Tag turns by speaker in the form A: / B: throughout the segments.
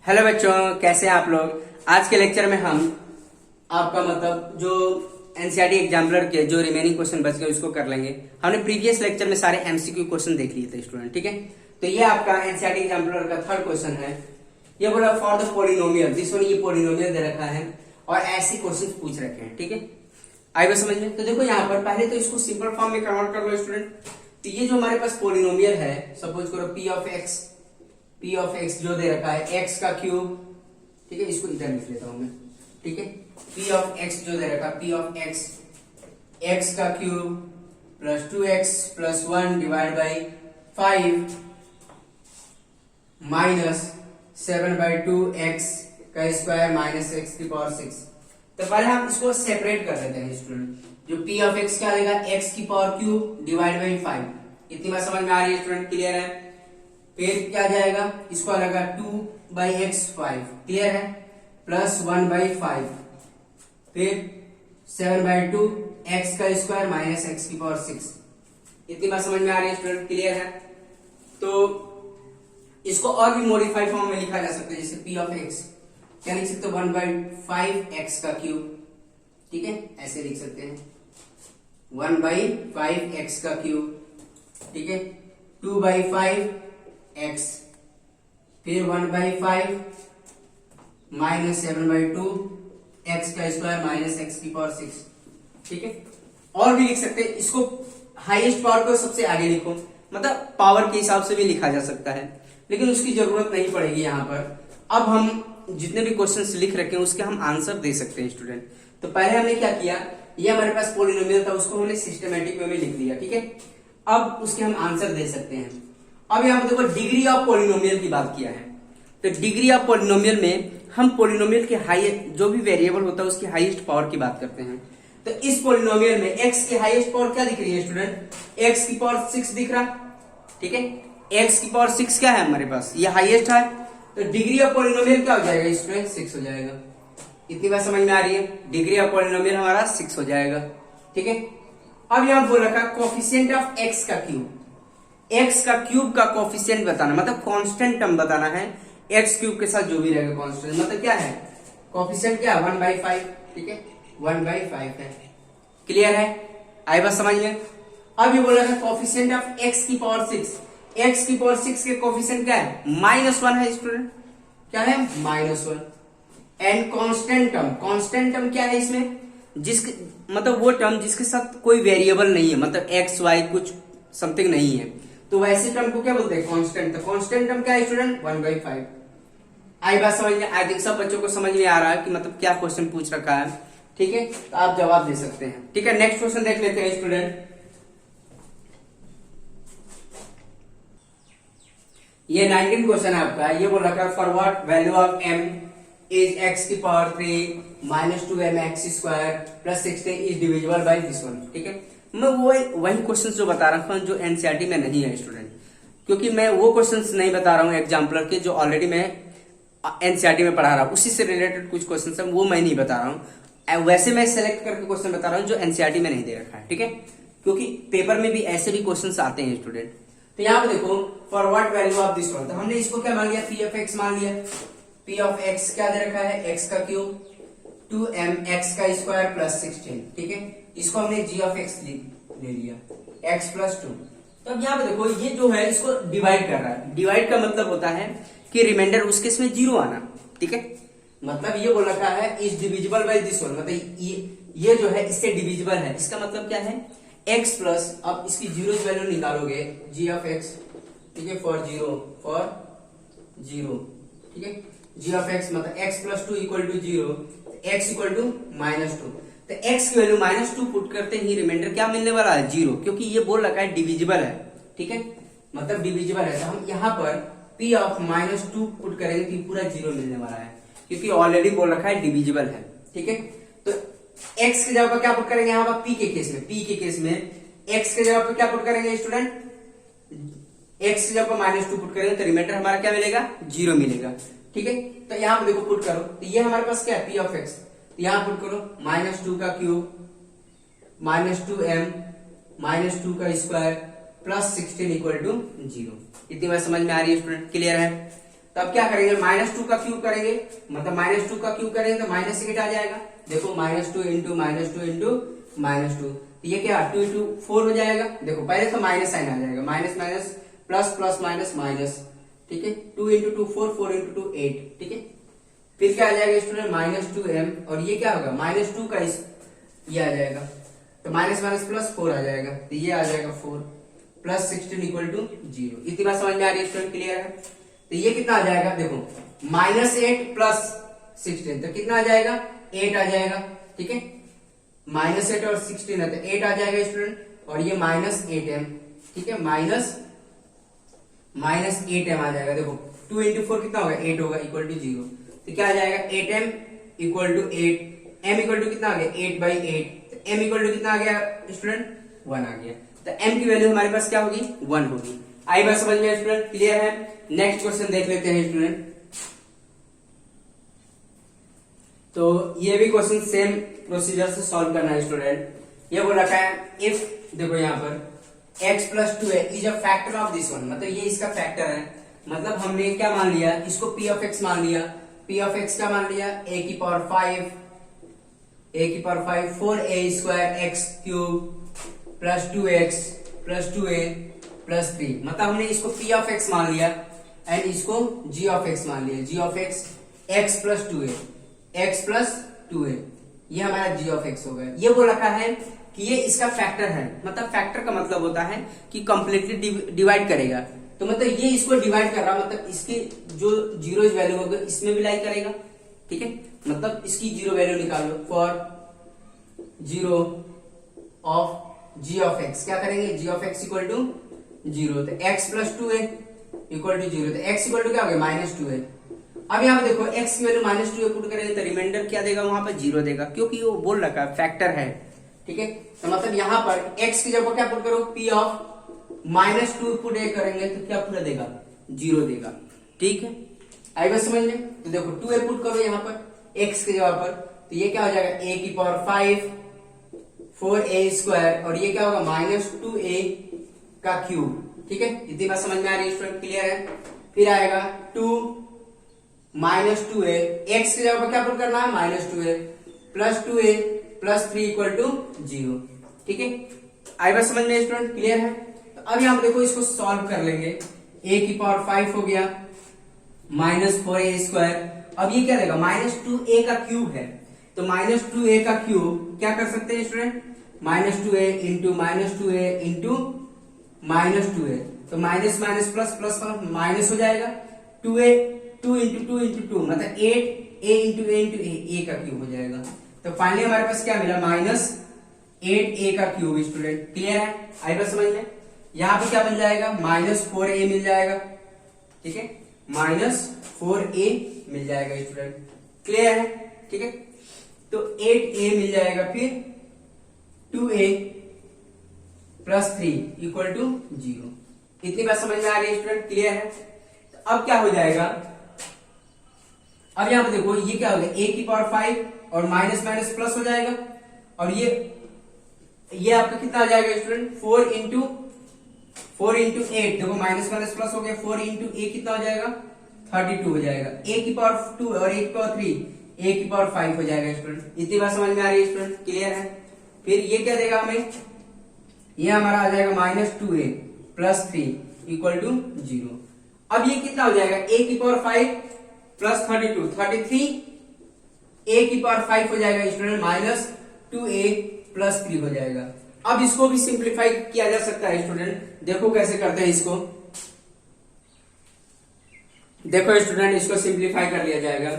A: Hello बच्चों, कैसे हैं आप लोग। आज के लेक्चर में हम आपका मतलब जो एनसीईआरटी एग्जाम्पलर के जो रिमेनिंग क्वेश्चन बच गए उसको कर लेंगे। हमने प्रीवियस लेक्चर में सारे एमसीक्यू क्वेश्चन देख लिए थे स्टूडेंट, ठीक है। तो ये आपका एनसीईआरटी एग्जाम्पलर का थर्ड क्वेश्चन है। ये बोला फॉर द पोलिनोमियल, जिस ये पोलिनोमियल दे रखा है और ऐसे क्वेश्चन पूछ रखे हैं, ठीक है। आइए बस समझ में। तो देखो यहाँ पर पहले तो इसको सिंपल फॉर्म में कन्वर्ट कर लो स्टूडेंट। तो ये जो हमारे पास पोलिनोमियल है, सपोज करो पी ऑफ एक्स जो दे रखा है एक्स का क्यूब, ठीक है। इसको इधर लिख लेता हूं मैं, ठीक है। पी ऑफ एक्स जो दे रखा है पी ऑफ एक्स एक्स का cube plus 2x plus 1 divide by 5 minus 7/2 x का स्क्वायर माइनस एक्स की पावर 6। तो पहले हम इसको सेपरेट कर देते हैं स्टूडेंट। जो पी ऑफ एक्स क्या देगा, एक्स की पावर क्यूब डिवाइड बाई 5। इतनी बात समझ में आ रही है स्टूडेंट, क्लियर है। फिर क्या जाएगा, इसको आएगा 2/x 5, क्लियर है, प्लस 1/5, फिर 7/2 एक्स का स्क्वायर माइनस एक्स की पावर 6। इतनी बात समझ में आ रही है स्टूडेंट, क्लियर है। तो इसको और भी मॉडिफाइड फॉर्म में लिखा जा सकता है, जैसे पी ऑफ एक्स क्या लिख सकते हो 1/5 एक्स का क्यूब, ठीक है, ऐसे लिख सकते हैं 1/5 एक्स का क्यूब, ठीक है, 2/5 एक्स, फिर 1/5 माइनस 7/2 एक्स का स्क्वायर माइनस एक्स की पावर 6, ठीक है। और भी लिख सकते हैं, इसको हाईएस्ट पावर को सबसे आगे लिखो, मतलब पावर के हिसाब से भी लिखा जा सकता है, लेकिन उसकी जरूरत नहीं पड़ेगी यहाँ पर। अब हम जितने भी क्वेश्चंस लिख रखे हैं उसके हम आंसर दे सकते हैं स्टूडेंट। तो पहले हमने क्या किया, ये हमारे पास पोलिनोमियल था, उसको हमने सिस्टमेटिक वे में लिख दिया, ठीक है। अब उसके हम आंसर दे सकते हैं। अब यहाँ पर देखो डिग्री ऑफ पोलिनोमियल की बात किया है। तो डिग्री ऑफ पोलिनोमियल में हम पोलिनोमियल के हाईएस्ट जो भी वेरिएबल होता है उसकी हाईएस्ट पावर की बात करते हैं। तो इस पोलिनोमियल में x की हाईएस्ट पावर क्या दिख रही है स्टूडेंट, x की पावर 6 दिख रहा, ठीक है। x की पावर 6 क्या है हमारे पास, ये हाईएस्ट है। तो डिग्री ऑफ पोलिनोमियल क्या हो जाएगा स्टूडेंट, 6 हो जाएगा। इतनी बात समझ में आ रही है, डिग्री ऑफ पोलिनोमियल हमारा 6 हो जाएगा, ठीक है। अब यहां बोल रखा कोफिशिएंट ऑफ x का क्यूब, एक्स का क्यूब का कोफिशिएंट बताना, मतलब कांस्टेंट टर्म बताना है एक्स क्यूब के साथ जो भी रहेगा कांस्टेंट, मतलब क्या है कोफिशिएंट, क्या 1/5, ठीक है, 1/5 है, क्लियर है, आई बात समझ में। अब ये बोला है कोफिशिएंट ऑफ एक्स की पावर 6, एक्स की पावर 6 के कोफिशिएंट क्या है -1 है स्टूडेंट, क्या है -1। एंड कांस्टेंट टर्म क्या है इसमें, जिसके मतलब वो टर्म जिसके साथ कोई वेरिएबल नहीं है, मतलब एक्स वाई कुछ समथिंग नहीं है, तो वैसे टर्म को क्या बोलते हैं कांस्टेंट। तो कांस्टेंट टर्म क्या है स्टूडेंट 1/5। आई बात समझ में, आई थिंक सब बच्चों को समझ में आ रहा है कि मतलब क्या क्वेश्चन पूछ रखा है, ठीक है। तो आप जवाब दे सकते हैं, ठीक है। नेक्स्ट क्वेश्चन देख लेते हैं स्टूडेंट। ये 19 क्वेश्चन है आपका। ये बोल रखा है for what value of m is x की power 3 minus 2m x square plus 16 is divisible by this one, ठीक है। मैं वही क्वेश्चन जो बता रहा हूँ जो एनसीईआरटी में नहीं है स्टूडेंट, क्योंकि मैं वो क्वेश्चंस नहीं बता रहा हूँ एग्जाम्पलर के जो ऑलरेडी मैं एनसीईआरटी में पढ़ा रहा हूँ, उसी से रिलेटेड कुछ क्वेश्चंस है वो मैं नहीं बता रहा हूँ। वैसे मैं सेलेक्ट करके क्वेश्चन बता रहा हूँ जो एनसीईआरटी में नहीं दे रखा है, ठीक है, क्योंकि पेपर में भी ऐसे भी क्वेश्चन आते हैं स्टूडेंट। तो यहाँ पे देखो for what value of this one, तो हमने इसको क्या मान लिया, पी ऑफ एक्स मान लिया। पी ऑफ एक्स क्या दे रखा है, एक्स का क्यूब 2m एक्स का स्क्वायर प्लस 16, ठीक है। इसको हमने जी ऑफ एक्स ले लिया x प्लस 2। तो अब यहाँ पे देखो ये जो है इसको डिवाइड कर रहा है। डिवाइड का मतलब होता है कि रिमाइंडर उसके इसमें 0 आना, ठीक है। मतलब ये बोल रखा है is divisible by this one, मतलब ये जो है इससे डिविजिबल है, इसका मतलब क्या है x प्लस, अब इसकी 0 की वैल्यू निकालोगे g ऑफ x, ठीक है, फॉर 0, ठीक है। g ऑफ x मतलब x plus 2 equal to 0, x equal to -2। तो x की वैल्यू -2 पुट करते ही रिमाइंडर क्या मिलने वाला है 0, क्योंकि ये बोल रखा है डिविजिबल है, ठीक है, मतलब डिविजिबल है। तो हम यहाँ पर p ऑफ -2 पुट करेंगे तो पूरा 0 मिलने वाला है, क्योंकि ऑलरेडी बोल रखा है डिविजिबल है, ठीक है। तो x की जगह पर क्या पुट करेंगे यहाँ पर p के केस में x की जगह पर क्या पुट करेंगे स्टूडेंट, x की जगह पर -2 पुट करेंगे तो रिमाइंडर हमारा क्या मिलेगा 0 मिलेगा, ठीक है। तो यहाँ पर देखो पुट करो, तो ये हमारे पास क्या है p ऑफ x, यहां पुट करो -2 का क्यूब -2m -2 का स्क्वायर प्लस 16 इक्वल टू 0। इतनी बात समझ में आ रही है स्टूडेंट, क्लियर है। तो अब क्या करेंगे, -2 का क्यूब करेंगे, मतलब -2 का क्यूब करेंगे तो -8 आ जाएगा। देखो -2 इंटू -2 इंटू -2, तो ये क्या 2 इंटू 4 हो जाएगा। देखो पहले तो माइनस साइन आ जाएगा, minus minus plus plus minus minus, ठीक है। 2 इंटू 2 4, 4 इंटू 2 8, ठीक है। फिर क्या आ जाएगा स्टूडेंट, -2m, और ये क्या होगा -2 का ये आ जाएगा, तो माइनस माइनस प्लस 4 आ जाएगा, तो ये आ जाएगा 4 प्लस 16 इक्वल टू 0। इतनी बात समझ में आ रही है स्टूडेंट, क्लियर है। तो ये कितना आ जाएगा, देखो -8 प्लस 16, तो कितना आ जाएगा 8 आ जाएगा, ठीक है। -8 और 16 है तो 8 आ जाएगा स्टूडेंट, और ये -8m, ठीक है, -8m आ जाएगा। देखो 2 इंटू 4 कितना होगा 8 होगा, इक्वल टू 0, तो क्या आ जाएगा 8m equal to 8, m equal to कितना आ गया 8/8, तो m इक्वल टू कितना आ गया स्टूडेंट 1 आ गया। तो m की वैल्यू हमारे पास क्या होगी 1 होगी। आई बात समझ में स्टूडेंट, क्लियर है। नेक्स्ट क्वेश्चन देख लेते हैं स्टूडेंट। तो ये भी क्वेश्चन सेम प्रोसीजर से सॉल्व करना है स्टूडेंट। ये बोल रखा है इफ, देखो यहाँ पर x plus 2 is a factor of this one, मतलब ये इसका फैक्टर है, मतलब हमने क्या मान लिया, इसको p ऑफ x मान लिया। p ऑफ x क्या मान लिया, a की power 5 4a square x cube plus 2x plus 2a plus 3, मतलब हमने इसको p ऑफ x मान लिया एंड इसको g ऑफ x मान लिया। g of x x plus 2a, ये हमारा g ऑफ x होगा। ये बोल रखा है कि ये इसका फैक्टर है, मतलब फैक्टर का मतलब होता है कि कंप्लीटली डिवाइड करेगा, तो मतलब ये इसको डिवाइड कर रहा, मतलब इसकी जो जीरो वैल्यू होगा इसमें भी लाई करेगा, ठीक है। मतलब इसकी जीरो वैल्यू निकालो for zero of g of x, क्या करेंगे g of x equal to 0, तो x plus 2a equal to 0, तो x इक्वल टू क्या हो गया -2a। अब यहाँ पे देखो x की वैल्यू -2a पुट करेंगे तो रिमाइंडर क्या देगा, वहां पर 0 देगा, क्योंकि वो बोल रखा है फैक्टर है, ठीक है। तो मतलब यहाँ पर x की जगह क्या पुट करो, p ऑफ -2 पुट करेंगे तो क्या पूरा देगा 0 देगा, ठीक है। आई बात समझ में। तो देखो 2a पुट करो यहाँ पर x की जगह पर, तो ये क्या हो जाएगा a की पावर 5 4a स्क्वायर, और ये क्या होगा -2a का क्यूब, ठीक है। इतनी बात समझ में आ रही है स्टूडेंट, क्लियर है। फिर आएगा 2 -2a, x की जगह पर क्या पुट करना है -2a plus 2a plus 3 equal to 0, ठीक है। आई बात समझ में स्टूडेंट, क्लियर है। तो अब यहाँ पे देखो इसको सॉल्व कर लेंगे, a की पावर 5 हो गया -4a स्क्वायर, अब ये क्या देगा -2a का क्यूब है, तो -2a का क्यूब क्या कर सकते हैं student, -2a into -2a into -2a, तो minus minus plus plus minus हो जाएगा, 2a 2 इंटू 2 इंटू 2 मतलब 8a into a into a का क्यूब हो जाएगा। तो फाइनली हमारे पास क्या मिला -8a का क्यूब स्टूडेंट, क्लियर है। आई बात समझ में। यहाँ पे क्या बन जाएगा -4a मिल जाएगा, ठीक है, -4a मिल जाएगा स्टूडेंट, क्लियर है, ठीक है। तो 8a मिल जाएगा, फिर 2a प्लस 3 इक्वल टू 0। इतनी बात समझ में आ रही है स्टूडेंट, क्लियर है। तो अब क्या हो जाएगा, अब यहां पे देखो ये क्या हो गया a की पावर 5 और माइनस माइनस प्लस हो जाएगा, और ये आपका कितना आ जाएगा स्टूडेंट 4 इंटू 8, देखो माइनस माइनस प्लस हो गया, 4 इंटू a कितना हो जाएगा 32 हो जाएगा, a की पावर 2 और a की पावर 3 a की पावर 5 हो जाएगा स्टूडेंट। इतनी बात समझ में आ रही है स्टूडेंट, क्लियर है। फिर ये क्या देगा हमें, ये हमारा आ जाएगा -2a प्लस 3 इक्वल टू 0। अब ये कितना हो जाएगा a की पावर 5 प्लस 32 33 a की पावर 5 हो जाएगा स्टूडेंट -2a प्लस 3 हो जाएगा। अब इसको भी सिंप्लीफाई किया जा सकता है स्टूडेंट, देखो कैसे करते हैं इसको। देखो स्टूडेंट इसको सिंप्लीफाई कर लिया जाएगा,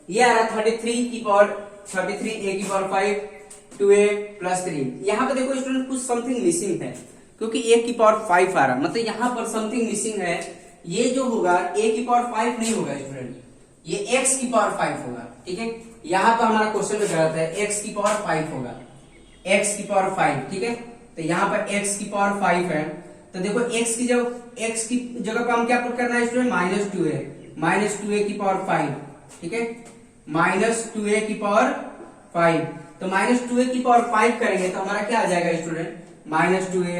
A: ये आ रहा 33 की पावर 33 a की पावर 5 2a प्लस 3। यहाँ पे देखो स्टूडेंट कुछ समथिंग मिसिंग है, क्योंकि a की पावर 5 आ रहा, मतलब यहाँ पर समथिंग मिसिंग है। ये जो होगा a की पावर 5 नहीं होगा स्टूडेंट, ये x की पावर 5 होगा, ठीक है। यहाँ पर हमारा क्वेश्चन में गलत है, x की पावर 5 होगा, x की पावर 5, ठीक है। तो यहाँ पर x की पावर 5 है, तो देखो x की जगह पर हम क्या पुट करना है स्टूडेंट -2a की पावर 5, ठीक है, -2a की पावर 5। तो -2a की पावर 5 करेंगे तो हमारा क्या आ जाएगा student -2a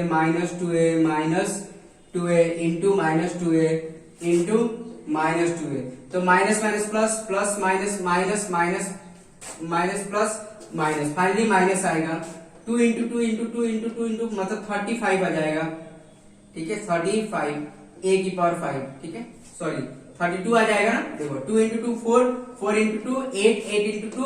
A: into -2a into -2 है, तो minus minus plus, plus minus minus minus minus plus minus, finally minus आएगा। 2 into two into two into two into मतलब 35 आ जाएगा, ठीक है, 35 a की पावर 5, ठीक है, सॉरी 32 आ जाएगा ना। देखो 2 into two 4, 4 into two 8, 8 into two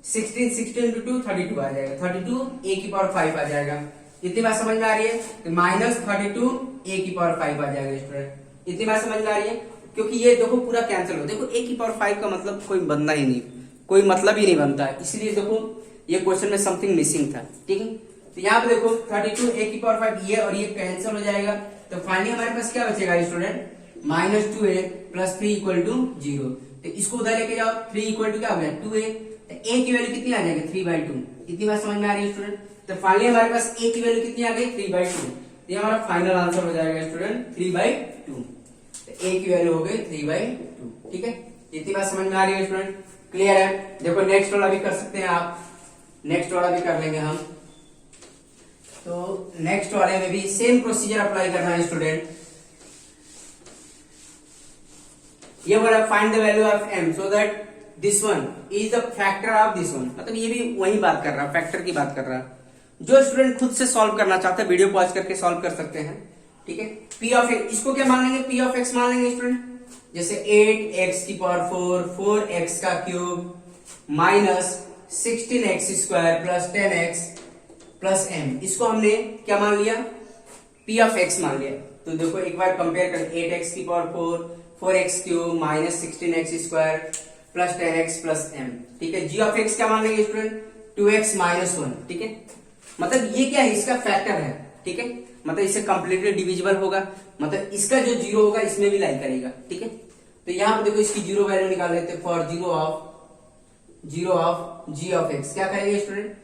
A: 16, 16 into two 32 आ जाएगा, 32 a की पावर 5 आ जाएगा। इतनी बात समझ में आ रही है? तो -32 a की पावर 5 आ जाएगा स्टूडेंट। इतनी बात समझ में आ रही है? क्योंकि ये देखो पूरा कैंसिल हो, देखो a की पावर 5 का मतलब कोई बनना ही नहीं, कोई मतलब ही नहीं बनता है, इसलिए देखो ये क्वेश्चन में समथिंग मिसिंग था, ठीक है। तो यहाँ पे देखो 32 a की पावर 5 ये और ये कैंसिल हो जाएगा, तो फाइनली हमारे पास क्या बचेगा student? -2a plus 3 equal to 0। तो इसको उधर लेके जाओ, 3 इक्वल टू क्या हो गया? 2a। तो a की वैल्यू कितनी आ जाएगी? 3/2। इतनी बात समझ में आ रही है स्टूडेंट? तो फाइनली हमारे पास a की वैल्यू कितनी आ गई? 3/2। ये हमारा फाइनल आंसर हो जाएगा स्टूडेंट 3/2। तो a की वैल्यू हो गई 3/2, ठीक है। इतनी बात समझ में आ रही है स्टूडेंट? क्लियर है? देखो नेक्स्ट वाला भी कर सकते हैं आप, नेक्स्ट वाला भी कर लेंगे हम। तो नेक्स्ट वाले में भी सेम प्रोसीजर अप्लाई करना है स्टूडेंट। ये बोला find the value of m so that this one is the factor of this one, मतलब ये भी वही बात कर रहा है, फैक्टर की बात कर रहा है। जो स्टूडेंट खुद से सॉल्व करना चाहते हैं वीडियो पॉज करके सॉल्व कर सकते हैं, ठीक है। p ऑफ x, इसको क्या मान लेंगे? p ऑफ x मान लेंगे स्टूडेंट। जैसे 8x की पावर 4, 4x का cube minus 16x square plus 10x plus m, इसको हमने क्या मान लिया? p ऑफ x मान लिया। तो देखो एक बार कंपेयर करें, 8x की power 4, 4x cube minus 16x square plus 10x plus m, ठीक है। g ऑफ x क्या मान लेंगे स्टूडेंट? 2x माइनस 1, ठीक है। मतलब ये क्या है? इसका फैक्टर है, ठीक है। मतलब इससे कंप्लीटली डिविजिबल होगा, मतलब इसका जो जीरो होगा इसमें भी लाई करेगा, ठीक है। तो यहाँ पे देखो इसकी जीरो वैल्यू निकाल लेते हैं। For zero of g of x क्या करेंगे student?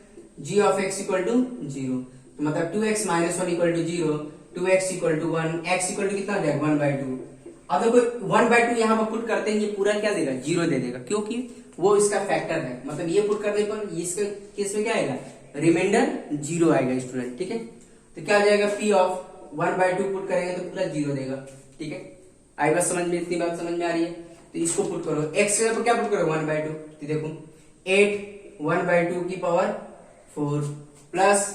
A: g of x equal to 0, तो मतलब 2x minus 1 equal to 0, 2x equal to 1, x equal to कितना हो जाएगा? 1/2। अब देखो 1/2 यहाँ पर पुट करते हैं, ये पूरा क्या देगा? 0 दे देगा, क्योंकि वो इसका फैक्टर है। मतलब ये पुट करने पर इसका केस में क्या आएगा? रिमाइंडर 0 आएगा स्टूडेंट, ठीक है। तो क्या आ जाएगा? p ऑफ 1/2 पुट करेंगे तो पूरा 0 देगा, ठीक है। आई बात समझ में? इतनी बात समझ में आ रही है? तो इसको पुट करो, x के जगह क्या पुट करो? 1/2। तो देखो 8 1/2 की पावर 4 प्लस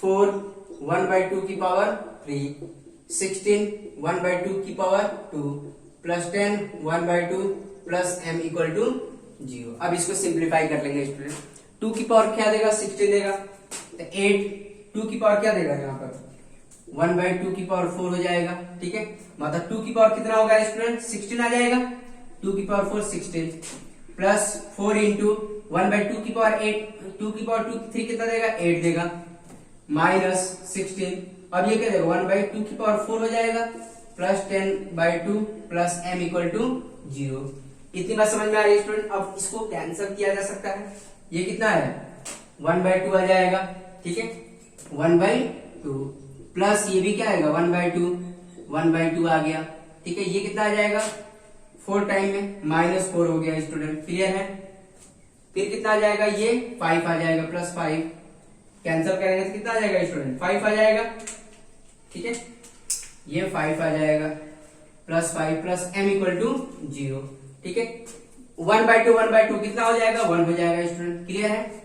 A: 4 1/2 की पावर 3, 16 1/2 की power 2 plus 10 1/2 plus m equal to 0। अब इसको सिंप्लीफाई कर लेंगे स्टूडेंट। 2 की पावर क्या देगा? 16 देगा। तो 8 2 की पावर क्या देगा? यहाँ पर 1/2 की पावर 4 हो जाएगा, ठीक है। मतलब 2 की पावर कितना होगा स्टूडेंट? 16 आ जाएगा। 2 की पावर 4 16 प्लस 4 इंटू 1/2 की पावर 8, 2 की पावर 3 कितना देगा? 8 देगा, माइनस 16। अब ये क्या देगा? 1/2 की पावर 4 हो जाएगा plus 10/2 plus m equal to 0। इतनी बात समझ में आ रही है स्टूडेंट? अब इसको कैंसिल किया जा सकता है। ये कितना है? 1/2 आ जाएगा, ठीक है, 1/2 प्लस ये भी क्या आएगा? 1/2 आ गया, ठीक है। ये कितना आ जाएगा? 4 टाइम में -4 हो गया स्टूडेंट, क्लियर है। फिर कितना आ जाएगा? ये 5 आ जाएगा प्लस 5, कैंसिल करेंगे तो कितना आ जाएगा स्टूडेंट? 5 आ जाएगा, ठीक है। ये 5 आ जाएगा plus 5 plus m equal to 0, ठीक है। 1/2 कितना हो जाएगा? 1 हो जाएगा स्टूडेंट, क्लियर है।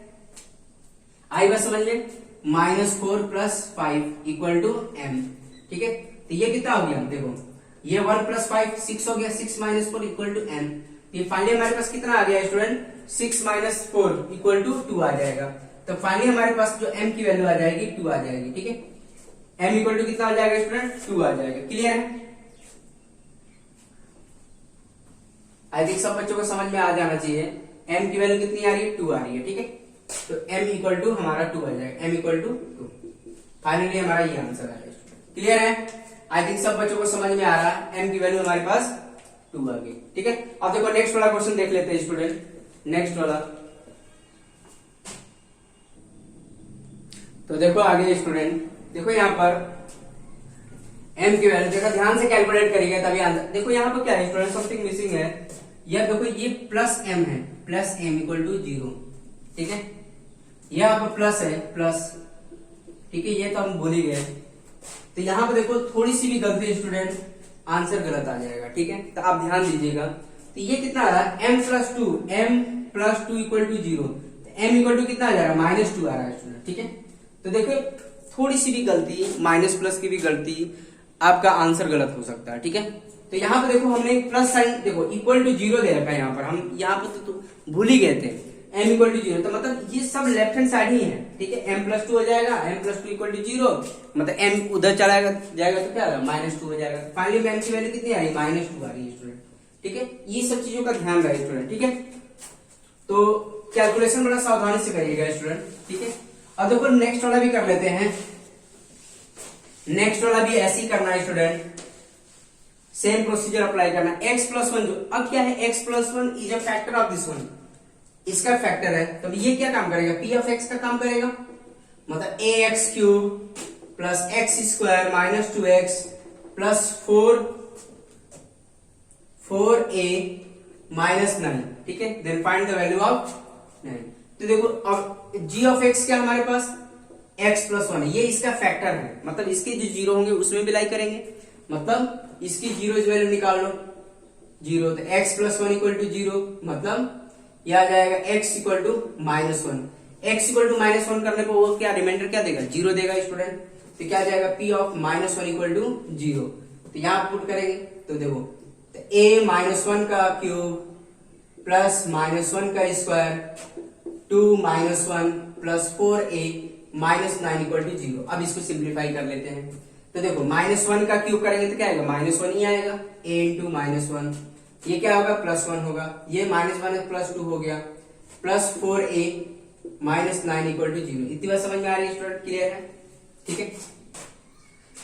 A: आई बस समझ ले। -4 प्लस 5 इक्वल टू m, ठीक है। तो ये कितना हो गया? देखो ये 1 प्लस 5 6 हो गया, 6 माइनस 4 इक्वल टू m। ये फाइनली हमारे पास कितना आ गया स्टूडेंट? 6 माइनस 4 इक्वल टू 2 आ जाएगा। तो फाइनली हमारे पास जो m की वैल्यू आ जाएगी 2 आ जाएगी, ठीक है। m इक्वल टू कितना आ जाएगा स्टूडेंट? 2 आ जाएगा, क्लियर है। आई थिंक सब बच्चों को समझ में आ जाना चाहिए। m की वैल्यू कितनी आ रही है? 2 आ रही है, ठीक है। तो m इक्वल टू हमारा 2 आ जाएगा, m इक्वल टू 2। फाइनली हमारा ये आंसर आ गया, क्लियर है। आई थिंक सब बच्चों को समझ में आ रहा है। m की वैल्यू हमारे पास 2 आ गई, ठीक है। अब देखो नेक्स्ट वाला क्वेश्चन देख लेते हैं स्टूडेंट। नेक्स्ट वाला तो देखो आगे स्टूडेंट, देखो यहाँ पर m की वैल्यू देखो ध्यान से कैलकुलेट करिएगा तभी आंसर। देखो यहाँ पर क्या है स्टूडेंट? समथिंग मिसिंग है। यह देखो ये प्लस m है, प्लस m इक्वल टू 0, ठीक है। यहाँ पर प्लस है, प्लस, ठीक है, ये तो हम भूल ही गए। तो यहाँ पे देखो थोड़ी सी भी गलती स्टूडेंट आंसर गलत आ जाएगा। ठीक है, तो आप ध्यान दीजिएगा। तो ये कितना आ रहा है, m+2 equal to 0, m equal to कितना आ जाएगा, -2 आ रहा है स्टूडेंट। ठीक है, तो देखो थोड़ी सी भी गलती, माइनस प्लस की भी गलती, आपका आंसर गलत हो सकता है। ठीक है, तो यहाँ पे देखो हमने प्लस साइन, देखो इक्वल टू 0 दे रखा है यहाँ पर, हम यहाँ पे तो भूल ही गए थे m इक्वल टू 0, तो मतलब ये सब लेफ्ट हैंड साइड ही है। ठीक है, m+2 हो जाएगा, m+2 इक्वल टू 0, मतलब m उधर चला जाएगा तो क्या होगा, -2 हो जाएगा। फाइनली m की वैल्यू कितनी आ रही है, -2 आ रही है स्टूडेंट। ठीक है, ये सब चीजों का ध्यान रहे स्टूडेंट। ठीक है, तो कैलकुलेशन बड़ा सावधानी से करिएगा स्टूडेंट। ठीक है, अब देखो नेक्स्ट वाला भी कर लेते हैं। नेक्स्ट वाला भी ऐसे ही करना है स्टूडेंट, सेम प्रोसीजर अप्लाई करना है। x+1 जो अब क्या है, x+1 is a factor of this one, इसका फैक्टर है, तो ये क्या काम करेगा, p ऑफ x का काम करेगा, मतलब ax³ plus x² minus 2x plus 4a minus 9। ठीक है, then find the value of 9। तो देखो अब g ऑफ x क्या हमारे पास, x+1, ये इसका फैक्टर है, मतलब इसके जो जीरो होंगे उसमें भी लाई करेंगे, मतलब इसकी जीरो वैल्यू निकाल लो 0, तो x+1 इक्वल टू 0, मतलब यह आ जाएगा x equal to -1। x equal to -1 करने पर वो क्या रिमाइंडर क्या देगा, 0 देगा स्टूडेंट। तो क्या आ जाएगा, p ऑफ -1 इक्वल टू 0। तो यहां पुट करेंगे तो देखो, तो a-1 का क्यूब प्लस -1 का square 2 -1 plus 4a minus 9 equal to 0। अब इसको सिंप्लीफाई कर लेते हैं। तो देखो -1 का क्यूब करेंगे तो क्या आएगा, -1 ही आएगा, a इंटू -1, ये क्या होगा, +1 होगा, ये -1 +2 हो गया, plus 4a minus 9 equal to 0। इतनी बात समझ में आ रही है स्टूडेंट, क्लियर है। ठीक है,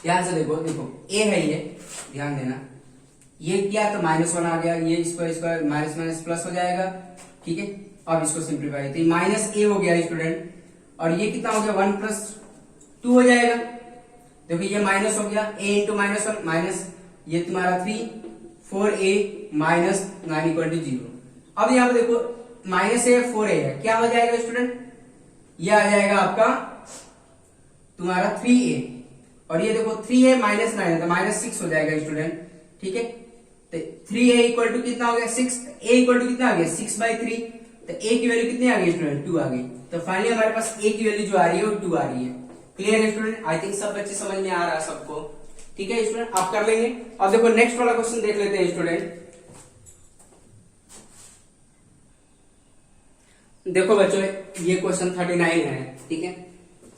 A: ध्यान से देखो, देखो a है ये, ध्यान देना, ये क्या तो -1 आ गया, ये स्क्वायर माइनस माइनस प्लस हो जाएगा। ठीक है, अब इसको सिंप्लीफाई, तो -a हो गया स्टूडेंट, और ये कितना हो गया, 1 + 2 हो जाएगा। देखो ये माइनस हो गया, a इंटू -1 माइनस, ये तुम्हारा 3, 4a माइनस 9 इक्वल टू 0। अब यहाँ पे देखो -a 4a है, क्या हो जाएगा स्टूडेंट, ये आ जाएगा आपका तुम्हारा 3a, और ये देखो 3a माइनस 9 है तो -6 हो जाएगा स्टूडेंट। ठीक है, तो 3a इक्वल टू कितना हो गया, 6, a इक्वल टू कितना आ गया, 6/3, तो a की वैल्यू कितनी आ गई स्टूडेंट, 2 आ गई। तो फाइनली हमारे पास a की वैल्यू जो आ रही है वो 2 आ रही है। क्लियर है स्टूडेंट, आई थिंक सब बच्चे समझ में आ रहा है सबको। ठीक है स्टूडेंट, आप कर लेंगे। अब देखो नेक्स्ट वाला क्वेश्चन देख लेते हैं स्टूडेंट। देखो बच्चों, ये क्वेश्चन 39 है। ठीक है,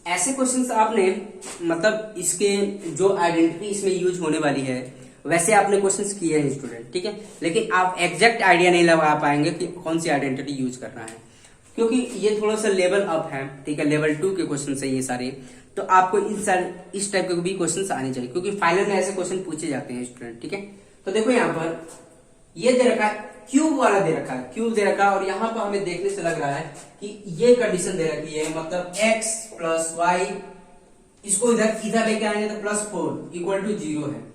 A: ऐसे क्वेश्चंस आपने, मतलब इसके जो आइडेंटिटी इसमें यूज होने वाली है वैसे आपने क्वेश्चंस किए हैं स्टूडेंट। ठीक है, लेकिन आप एग्जैक्ट आइडिया नहीं लगा पाएंगे कि कौन सी आइडेंटिटी यूज करना है, क्योंकि ये थोड़ा सा लेवल अप है। ठीक है, लेवल 2 के क्वेश्चन है ये सारे, तो आपको इस टाइप के भी क्वेश्चन आने चाहिए, क्योंकि फाइनल में ऐसे क्वेश्चन पूछे जाते हैं स्टूडेंट। ठीक है, तो देखो यहाँ पर ये दे रखा है, क्यूब वाला दे रखा है, क्यूब दे रखा है, और यहाँ पर हमें देखने से लग रहा है कि ये कंडीशन दे रखी है, मतलब x + y, इसको इधर लेके आएंगे तो +4 इक्वल टू 0 है।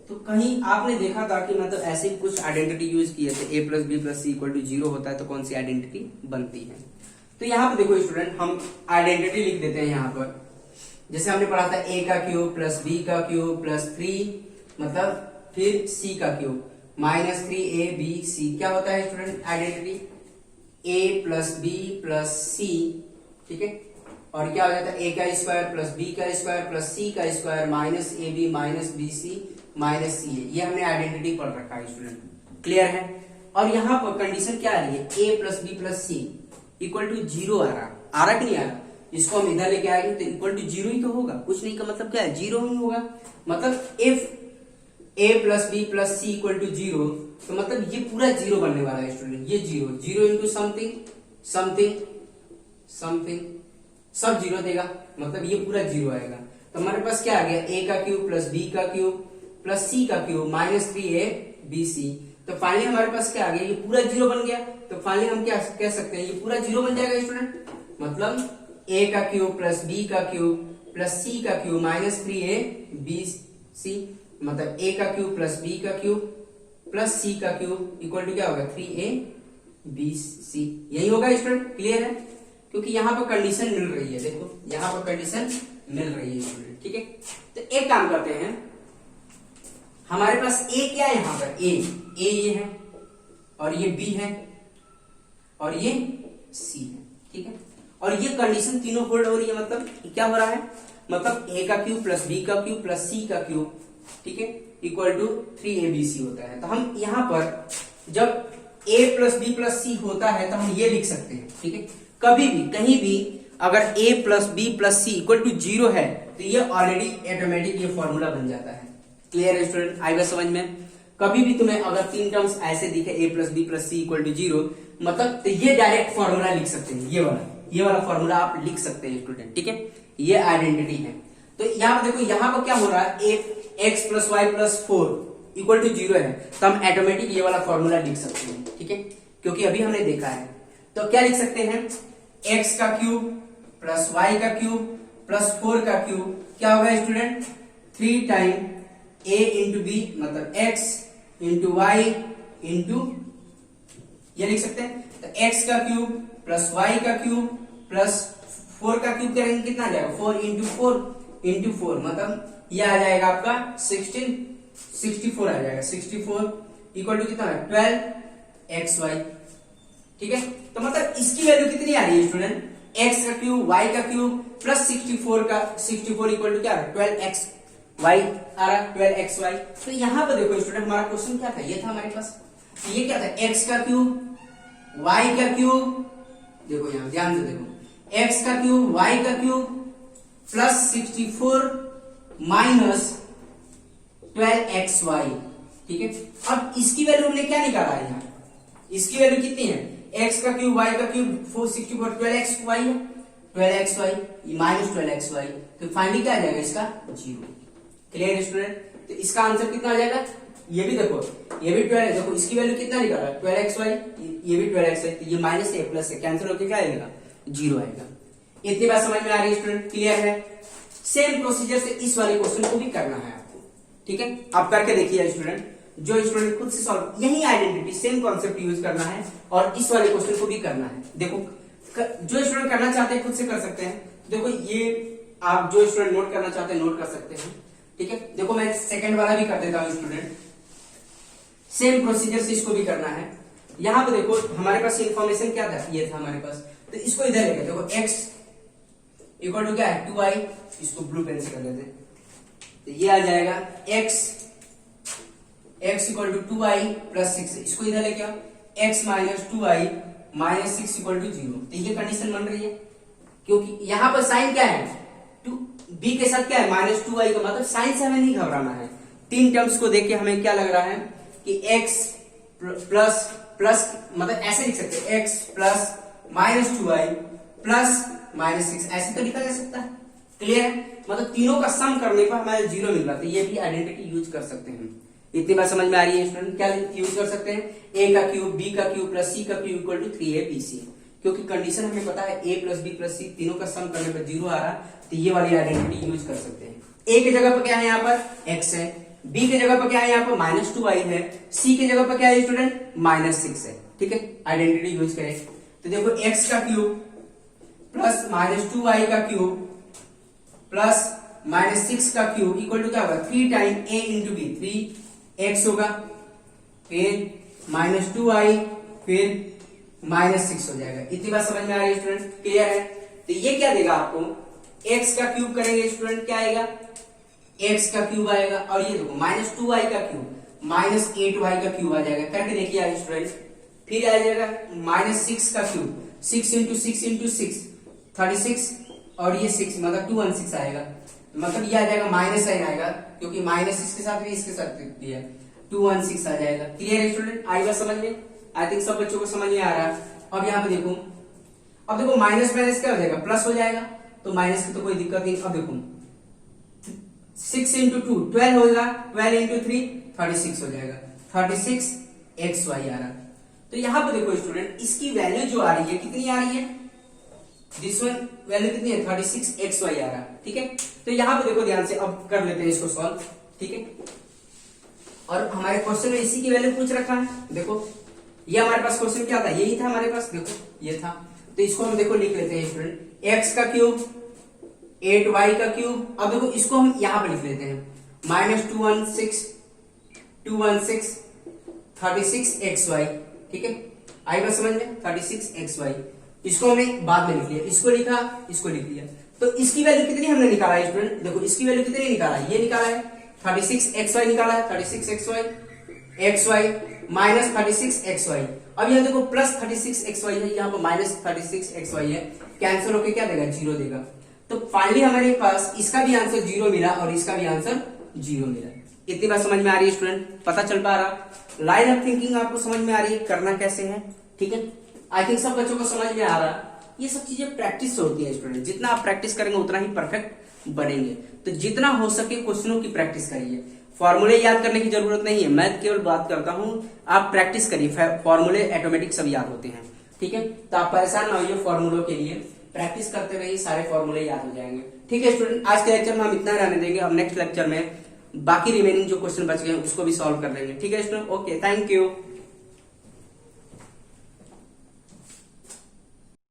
A: तो कहीं आपने देखा था कि मतलब ऐसे कुछ आइडेंटिटी यूज किए थे, a + b + c equal to 0 होता है तो कौन सी आइडेंटिटी बनती है। तो यहाँ पे देखो स्टूडेंट, हम आइडेंटिटी लिख देते हैं यहाँ पर, जैसे हमने पढ़ा था a का क्यूब प्लस b का क्यूब प्लस 3, मतलब फिर c का क्यूब -3abc, क्या होता है student identity, a + b + c। ठीक है, और क्या हो जाता है, a का स्क्वायर प्लस b का स्क्वायर प्लस c का स्क्वायर -ab -bc -ca। ये हमने आइडेंटिटी पढ़ रखा है स्टूडेंट, क्लियर है। और यहाँ पर कंडीशन क्या आ रही है, a + b + c equal to 0 आ रहा कि नहीं आ रहा, इसको हम इधर लेके आएंगे तो इक्वल टू 0 ही तो होगा, कुछ नहीं का मतलब क्या है, 0 ही होगा। मतलब if a + b + c equal to 0, तो मतलब ये पूरा 0 बनने वाला है स्टूडेंट, ये 0 इंटू समथिंग समथिंग समथिंग, सब 0 देगा, मतलब ये पूरा 0 आएगा। तो हमारे पास क्या आ गया, a का क्यूब प्लस b का क्यूब प्लस c का क्यूब -3abc। तो फाइनली हमारे पास क्या आ गया, ये पूरा 0 बन गया। तो फाइनली हम क्या कह सकते हैं, ये पूरा 0 बन जाएगा स्टूडेंट, मतलब a का क्यूब प्लस b का क्यूब प्लस c का क्यूब -3abc, मतलब a का क्यूब प्लस b का क्यूब प्लस c का क्यूब इक्वल टू क्या होगा, 3abc। यही होगा स्टूडेंट, क्लियर है, क्योंकि यहाँ पर कंडीशन मिल रही है, देखो यहाँ पर कंडीशन मिल रही है स्टूडेंट। ठीक है, तो एक काम करते हैं, हमारे पास ए क्या है यहाँ पर, ए ये है और ये बी है और ये सी है, ठीक है। और ये कंडीशन तीनों होल्ड हो रही है, मतलब क्या हो रहा है, मतलब ए का क्यूब प्लस बी का क्यूब प्लस सी का क्यूब, ठीक है, इक्वल टू 3abc होता है। तो हम यहाँ पर जब a प्लस बी प्लस सी होता है तो हम ये लिख सकते हैं, ठीक है। कभी भी कहीं भी अगर a plus b plus c equal to 0 है तो ये ऑलरेडी ऑटोमेटिक ये फॉर्मूला बन जाता है। क्लियर है स्टूडेंट, आएगा समझ में। कभी भी तुम्हें अगर तीन टर्म्स ऐसे दिखे a plus b plus c equal to 0, मतलब तो ये डायरेक्ट फॉर्मूला लिख सकते हैं, ये वाला फॉर्मूला आप लिख सकते हैं स्टूडेंट, ठीक है। ये आइडेंटिटी है। तो यहाँ पर देखो, यहाँ पर क्या हो रहा है, x plus y plus 4 equal to 0 है, तो हम ऑटोमेटिक ये वाला फॉर्मूला लिख सकते हैं, ठीक है, क्योंकि अभी हमने देखा है। तो क्या लिख सकते हैं, x का क्यूब प्लस y का क्यूब प्लस 4 का क्यूब क्या होगा student, 3 time a into b, मतलब x इंटू वाई इंटू, ये लिख सकते हैं। तो x का क्यूब प्लस y का क्यूब प्लस 4 का क्यूब करेंगे, कितना आ जाएगा, 4 इंटू 4, मतलब ये आ जाएगा आपका 64 आ जाएगा, 64 इक्वल टू कितना है, 12xy, ठीक है। तो मतलब इसकी वैल्यू कितनी आ रही है स्टूडेंट, x का क्यूब y का क्यूब प्लस 64 इक्वल टू क्या आ रहा है, 12xy आ रहा है, 12xy। तो यहाँ पर देखो स्टूडेंट, हमारा क्वेश्चन क्या था, ये था हमारे पास, ये क्या था, x का क्यूब y का क्यूब, देखो यहाँ ध्यान से देखो, x का क्यूब y का क्यूब प्लस 64 माइनस 12xy, ठीक है। अब इसकी वैल्यू हमने क्या निकाला है यहाँ, इसकी वैल्यू कितनी है, x का क्यूब y का क्यूब 464 12xy है, 12xy माइनस 12xy, तो फाइनली क्या आ जाएगा इसका 0। क्लियर स्टूडेंट, तो इसका आंसर कितना आ जाएगा, ये भी देखो, ये भी 12, देखो इसकी वैल्यू कितना निकाला 12xy, ये भी 12xy, तो ये माइनस है प्लस है, कैंसिल होकर क्या आएगा 0 आएगा। इतनी बात समझ में आ रही है स्टूडेंट, क्लियर है। सेम प्रोसीजर से इस वाले क्वेश्चन को भी करना है आपको, ठीक है। आप करके देखिए स्टूडेंट, जो स्टूडेंट खुद से सॉल्व, यही आइडेंटिटी सेम कॉन्सेप्ट यूज करना है और इस वाले क्वेश्चन को भी करना है। देखो जो स्टूडेंट करना चाहते हैं खुद से कर सकते हैं, देखो ये आप जो स्टूडेंट नोट करना चाहते हैं नोट कर सकते हैं, ठीक है। देखो मैं सेकंड वाला भी कर देता हूं स्टूडेंट, सेम प्रोसीजर से इसको भी करना है। यहां पे देखो हमारे पास इंफॉर्मेशन क्या था, ये था हमारे पास, तो इसको इधर लेके देखो x इक्वल टू क्या है 2y, इसको ब्लू पेन से कर देते हैं, तो ये आ जाएगा x equal to 2y plus 6, इसको इधर लेके आओ, x minus 2y minus 6 equal to 0। तो ये कंडीशन बन रही है, क्योंकि यहां पर साइन क्या है, b के साथ क्या है माइनस 2y का, मतलब साइन से हमें नहीं घबराना है। तीन टर्म्स को देख के हमें क्या लग रहा है कि x प्लस प्लस, मतलब ऐसे लिख सकते हैं x plus minus 2y plus minus 6, ऐसे तो लिखा जा सकता है। क्लियर है, मतलब तीनों का सम करने पर हमें 0 मिल रहा था, ये भी आइडेंटिटी यूज कर सकते हैं। इतनी बात समझ में आ रही है स्टूडेंट, क्या यूज कर सकते हैं, a का क्यूब b का क्यूब प्लस c का क्यूब इक्वल टू 3abc, क्योंकि कंडीशन हमें पता है a plus b plus c तीनों का सम करने पर 0 आ रहा, तो ये वाली आइडेंटिटी यूज कर सकते हैं। a की जगह पर क्या है, यहाँ पर x है, b की जगह पर क्या है, यहाँ पर माइनस 2y है, c की जगह पर क्या है स्टूडेंट माइनस 6 है, ठीक है। आइडेंटिटी यूज करें तो देखो x का क्यूब प्लस माइनस 2y का क्यूब प्लस माइनस 6 का क्यूब इक्वल टू क्या होगा 3 time a into B, 3x होगा, फिर माइनस 2y, फिर माइनस 6 हो जाएगा। इतनी बात समझ में आ रही है स्टूडेंट, क्लियर है। तो ये क्या देगा आपको, x का क्यूब करेंगे स्टूडेंट, क्या आएगा x का क्यूब आएगा, और ये देखो माइनस 2y का क्यूब माइनस 8y का क्यूब आ जाएगा, करके देखिए स्टूडेंट। फिर आ जाएगा माइनस 6 का क्यूब, 6 इंटू 6 इंटू 6 36, और ये 6 मतलब 216 आएगा, मतलब ये आ जाएगा माइनस साइन आएगा, क्योंकि माइनस इसके साथ भी इसके साथ भी है, 216 आ जाएगा। क्लियर है स्टूडेंट, आई बात समझ में, आई थिंक सब बच्चों को समझ में आ रहा है। अब यहाँ पे देखो, अब देखो माइनस माइनस क्या हो जाएगा प्लस हो जाएगा, तो माइनस की तो कोई दिक्कत नहीं। अब देखो 6 इंटू 2 12 होगा, 12 इंटू 3 36 हो जाएगा, 36 xy आ रहा। तो यहाँ पे देखो स्टूडेंट, इसकी वैल्यू जो आ रही है कितनी आ रही है, दिस वन वैल्यू कितनी है 36 xy आ रहा, ठीक है। तो यहाँ पे देखो ध्यान से, अब कर लेते हैं इसको सॉल्व, ठीक है। और हमारे क्वेश्चन में इसी की वैल्यू पूछ रखा है, देखो ये हमारे पास क्वेश्चन क्या था, यही था हमारे पास, देखो ये था। तो इसको हम देखो लिख लेते हैं स्टूडेंट, x का क्यूब 8y का क्यूब। अब देखो इसको हम यहाँ पे लिख लेते हैं, माइनस 216 216 36xy, ठीक है, आई बात समझ में, 36xy। इसको हमने बाद में लिख लिया, इसको लिखा, इसको लिख लिया। तो इसकी वैल्यू कितनी हमने निकाला है स्टूडेंट, देखो इसकी वैल्यू कितनी निकाला है, ये निकाला है 36xy निकाला है, 36xy xy माइनस 36xy। अब यहाँ देखो प्लस 36xy है, यहाँ पर माइनस 36xy है, कैंसिल होके क्या देगा, 0 देगा। तो फाइनली हमारे पास इसका भी आंसर 0 मिला और इसका भी आंसर 0 मिला। इतनी बात समझ में आ रही है स्टूडेंट, पता चल पा रहा, लाइन ऑफ थिंकिंग आपको समझ में आ रही है, करना कैसे है, ठीक है। आई थिंक सब बच्चों को समझ में आ रहा। ये सब चीजें प्रैक्टिस से होती है स्टूडेंट, जितना आप प्रैक्टिस करेंगे उतना ही परफेक्ट बनेंगे। तो जितना हो सके क्वेश्चनों की प्रैक्टिस करिए, फॉर्मूले याद करने की जरूरत नहीं है, मैं केवल बात करता हूं, आप प्रैक्टिस करिए, फॉर्मूले ऑटोमेटिक सब याद होते हैं, ठीक है। तो आप परेशान ना होइए, फॉर्मूलों के लिए प्रैक्टिस करते रहिए, सारे फॉर्मूले याद हो जाएंगे, ठीक है स्टूडेंट। आज के लेक्चर में हम इतना रहने देंगे, अब नेक्स्ट लेक्चर में बाकी रिमेनिंग जो क्वेश्चन बच गए उसको भी सॉल्व कर लेंगे, ठीक है स्टूडेंट। Okay, thank you.